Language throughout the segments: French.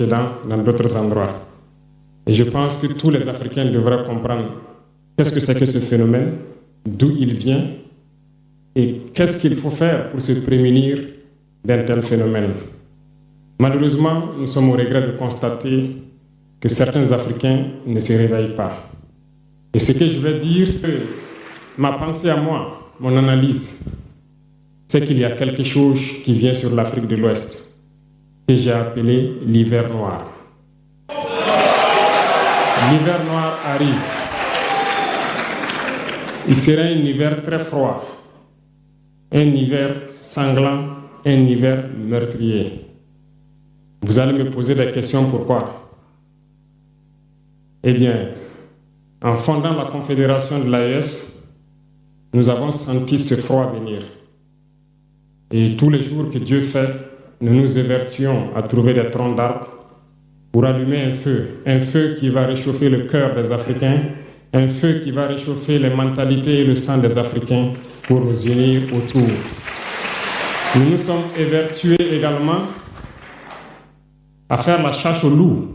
dans d'autres endroits. Et je pense que tous les Africains devraient comprendre qu'est-ce que c'est que ce phénomène, d'où il vient et qu'est-ce qu'il faut faire pour se prémunir d'un tel phénomène. Malheureusement, nous sommes au regret de constater que certains Africains ne se réveillent pas. Et ce que je veux dire, ma pensée à moi, mon analyse, c'est qu'il y a quelque chose qui vient sur l'Afrique de l'Ouest que j'ai appelé l'hiver noir. L'hiver noir arrive. Il sera un hiver très froid, un hiver sanglant, un hiver meurtrier. Vous allez me poser des questions, pourquoi? Eh bien, en fondant la Confédération de l'AES, nous avons senti ce froid venir. Et tous les jours que Dieu fait, nous nous évertuons à trouver des troncs d'arbres pour allumer un feu qui va réchauffer le cœur des Africains, un feu qui va réchauffer les mentalités et le sang des Africains pour nous unir autour. Nous nous sommes évertués également à faire la chasse aux loups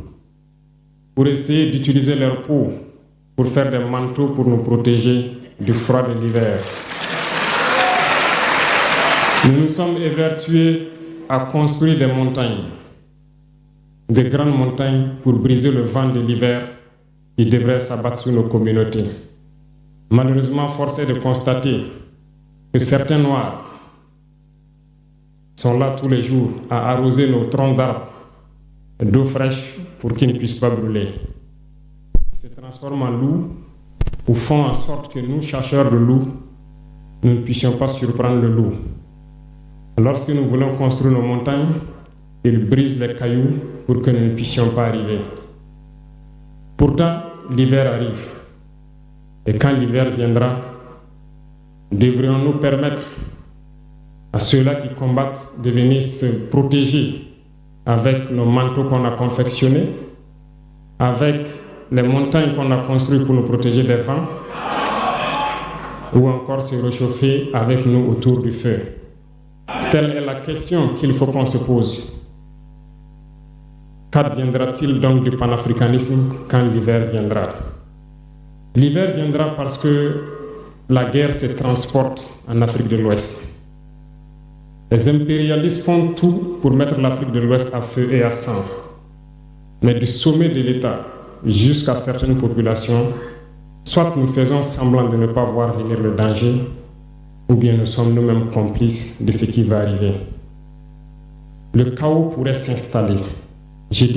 pour essayer d'utiliser leur peau pour faire des manteaux pour nous protéger du froid de l'hiver. Nous nous sommes évertués à construire des montagnes, de grandes montagnes pour briser le vent de l'hiver qui devrait s'abattre sur nos communautés. Malheureusement, force est de constater que certains Noirs sont là tous les jours à arroser nos troncs d'arbres d'eau fraîche pour qu'ils ne puissent pas brûler. Ils se transforment en loups ou font en sorte que nous, chasseurs de loups, nous ne puissions pas surprendre le loup. Lorsque nous voulons construire nos montagnes, ils brisent les cailloux pour que nous ne puissions pas arriver. Pourtant, l'hiver arrive. Et quand l'hiver viendra, devrions-nous permettre à ceux-là qui combattent de venir se protéger avec nos manteaux qu'on a confectionnés, avec les montagnes qu'on a construites pour nous protéger des vents, ou encore se réchauffer avec nous autour du feu. Telle est la question qu'il faut qu'on se pose. Qu'adviendra-t-il donc du panafricanisme quand l'hiver viendra? L'hiver viendra parce que la guerre se transporte en Afrique de l'Ouest. Les impérialistes font tout pour mettre l'Afrique de l'Ouest à feu et à sang. Mais du sommet de l'État jusqu'à certaines populations, soit nous faisons semblant de ne pas voir venir le danger, ou bien nous sommes nous-mêmes complices de ce qui va arriver. Le chaos pourrait s'installer. J'ai dit